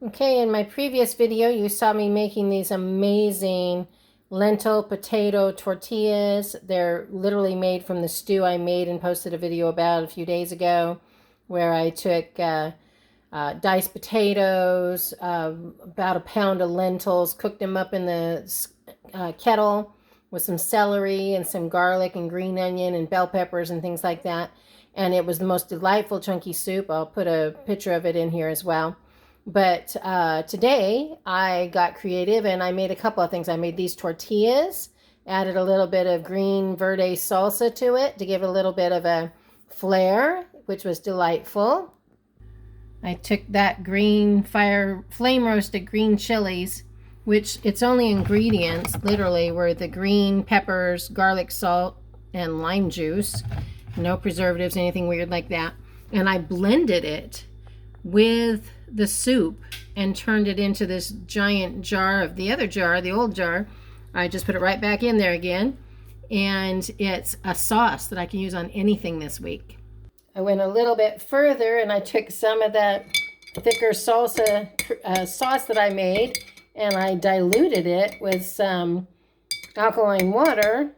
Okay, in my previous video, you saw me making these amazing lentil potato tortillas. They're literally made from the stew I made and posted a video about a few days ago, where I took diced potatoes, about a pound of lentils, cooked them up in the kettle with some celery and some garlic and green onion and bell peppers and things like that. And it was the most delightful chunky soup. I'll put a picture of it in here as well. But today I got creative and I made a couple of things. I made these tortillas, added a little bit of green verde salsa to it to give it a little bit of a flair, which was delightful. I took that flame roasted green chilies, which its only ingredients literally were the green peppers, garlic salt, and lime juice. No preservatives, anything weird like that. And I blended it with the soup and turned it into this giant jar of the other jar, the old jar. I just put it right back in there again, and it's a sauce that I can use on anything this week. I went a little bit further and I took some of that thicker salsa sauce that I made and I diluted it with some alkaline water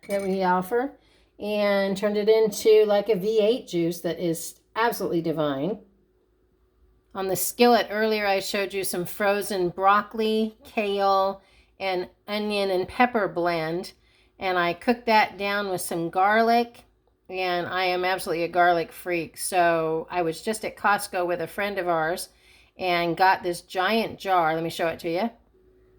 that we offer and turned it into like a V8 juice that is absolutely divine. On the skillet earlier, I showed you some frozen broccoli, kale, and onion and pepper blend. And I cooked that down with some garlic. And I am absolutely a garlic freak. So I was just at Costco with a friend of ours and got this giant jar. Let me show it to you.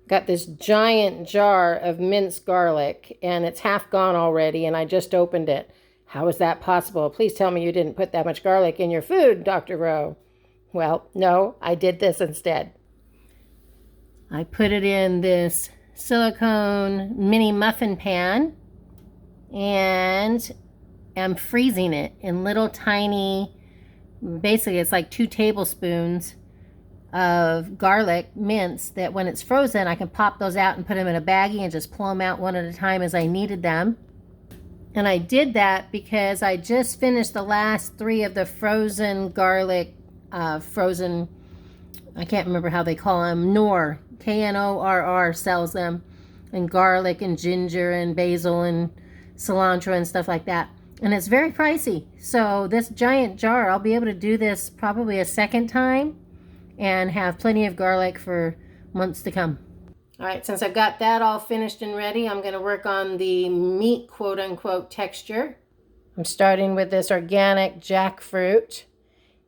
Got this giant jar of minced garlic. And it's half gone already. And I just opened it. How is that possible? Please tell me you didn't put that much garlic in your food, Dr. Roe. Well, no, I did this instead. I put it in this silicone mini muffin pan and I'm freezing it in little tiny, basically it's like 2 tablespoons of garlic mince that when it's frozen, I can pop those out and put them in a baggie and just pull them out one at a time as I needed them. And I did that because I just finished the last 3 of the frozen garlic I can't remember how they call them, Knorr, Knorr sells them, and garlic and ginger and basil and cilantro and stuff like that. And it's very pricey. So this giant jar, I'll be able to do this probably a second time and have plenty of garlic for months to come. All right, since I've got that all finished and ready, I'm going to work on the meat, quote unquote, texture. I'm starting with this organic jackfruit.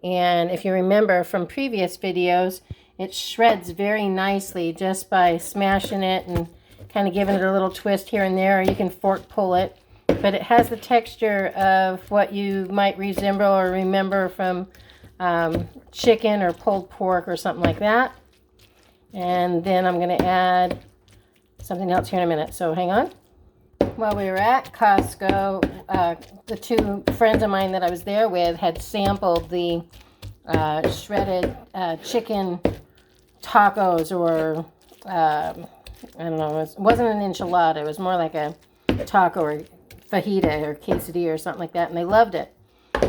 And if you remember from previous videos, it shreds very nicely just by smashing it and kind of giving it a little twist here and there, or you can fork pull it. But it has the texture of what you might resemble or remember from chicken or pulled pork or something like that. And then I'm going to add something else here in a minute, so hang on. While we were at Costco, the 2 friends of mine that I was there with had sampled the shredded chicken tacos, or I don't know, it wasn't an enchilada, it was more like a taco or fajita or quesadilla or something like that, and they loved it.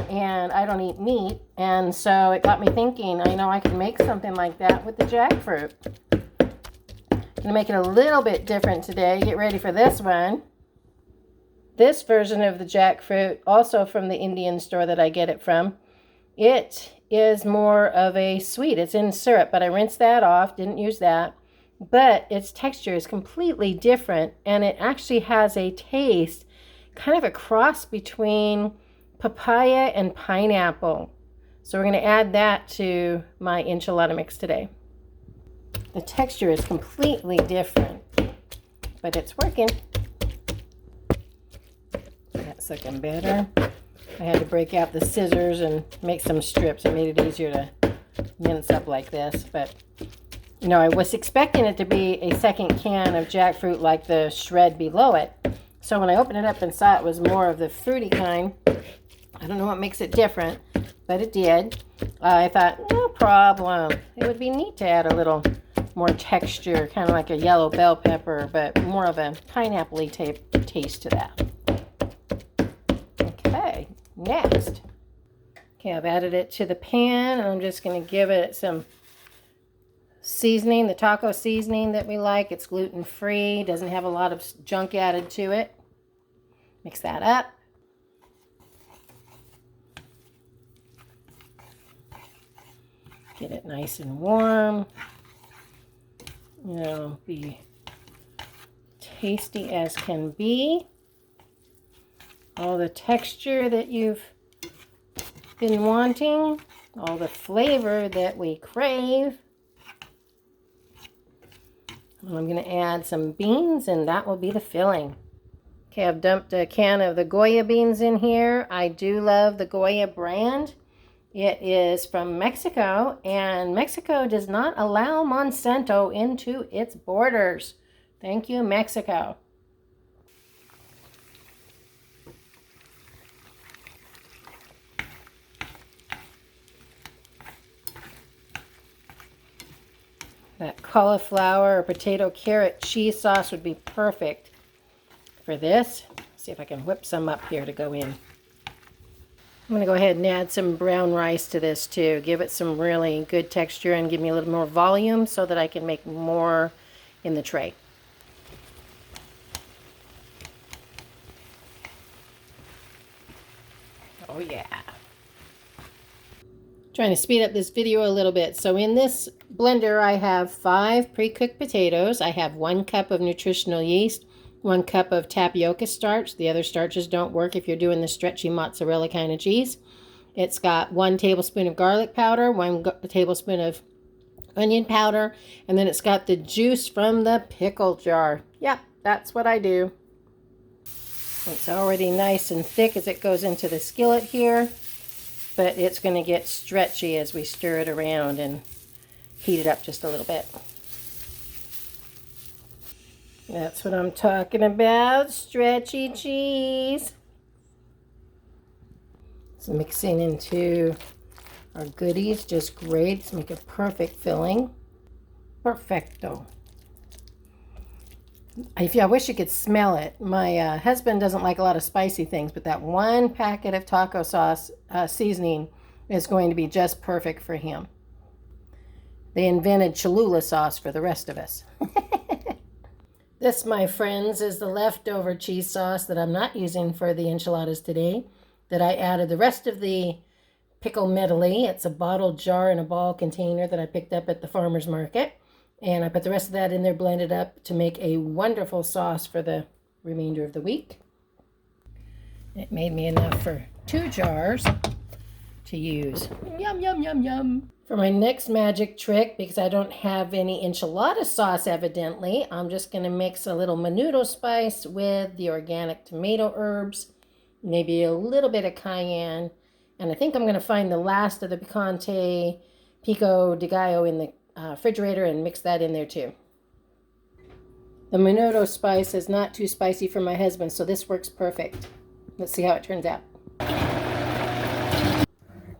And I don't eat meat, and so it got me thinking, I know I could make something like that with the jackfruit. I'm going to make it a little bit different today. Get ready for this one. This version of the jackfruit, also from the Indian store that I get it from, it is more of a sweet. It's in syrup, but I rinsed that off, didn't use that. But its texture is completely different, and it actually has a taste, kind of a cross between papaya and pineapple. So we're going to add that to my enchilada mix today. The texture is completely different, but it's working. That's looking better. I had to break out the scissors and make some strips. It made it easier to mince up like this. But, you know, I was expecting it to be a second can of jackfruit like the shred below it. So when I opened it up and saw it was more of the fruity kind, I don't know what makes it different, but it did. I thought, no problem. It would be neat to add a little more texture, kind of like a yellow bell pepper, but more of a pineapple-y taste to that. Okay, next. Okay, I've added it to the pan, and I'm just going to give it some seasoning, the taco seasoning that we like. It's gluten-free, doesn't have a lot of junk added to it. Mix that up. Get it nice and warm. It'll be tasty as can be. All the texture that you've been wanting, all the flavor that we crave. And I'm going to add some beans, and that will be the filling. Okay, I've dumped a can of the Goya beans in here. I do love the Goya brand. It is from Mexico, and Mexico does not allow Monsanto into its borders. Thank you, Mexico. That cauliflower or potato carrot cheese sauce would be perfect for this. See if I can whip some up here to go in. I'm going to go ahead and add some brown rice to this too. Give it some really good texture and give me a little more volume so that I can make more in the tray. Oh yeah. Trying to speed up this video a little bit. So in this blender I have 5 pre-cooked potatoes. I have 1 cup of nutritional yeast, 1 cup of tapioca starch. The other starches don't work if you're doing the stretchy mozzarella kind of cheese. It's got 1 tablespoon of garlic powder, 1 tablespoon of onion powder, and then it's got the juice from the pickle jar. Yep, that's what I do. It's already nice and thick as it goes into the skillet here, but it's going to get stretchy as we stir it around and heat it up just a little bit. That's what I'm talking about, stretchy cheese. It's mixing into our goodies just great. Let's make a perfect filling. Perfecto. I wish you could smell it. My husband doesn't like a lot of spicy things, but that 1 packet of taco sauce seasoning is going to be just perfect for him. They invented Cholula sauce for the rest of us. This, my friends, is the leftover cheese sauce that I'm not using for the enchiladas today, that I added the rest of the pickle medley. It's a bottle jar and a ball container that I picked up at the farmer's market. And I put the rest of that in there, blended up to make a wonderful sauce for the remainder of the week. It made me enough for 2 jars to use. Yum, yum, yum, yum. For my next magic trick, because I don't have any enchilada sauce evidently, I'm just going to mix a little menudo spice with the organic tomato herbs, maybe a little bit of cayenne, and I think I'm going to find the last of the picante pico de gallo in the refrigerator and mix that in there too. The menudo spice is not too spicy for my husband, so this works perfect. Let's see how it turns out.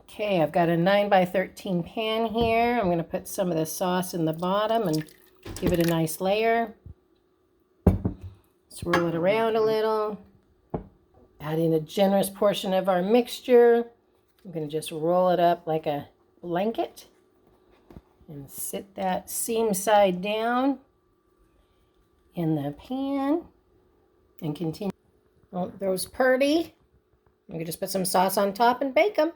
Okay, I've got a 9x13 pan here. I'm going to put some of the sauce in the bottom and give it a nice layer. Swirl it around a little. Add in a generous portion of our mixture. I'm going to just roll it up like a blanket and sit that seam side down in the pan and continue. Oh, those pretty. You can just put some sauce on top and bake them.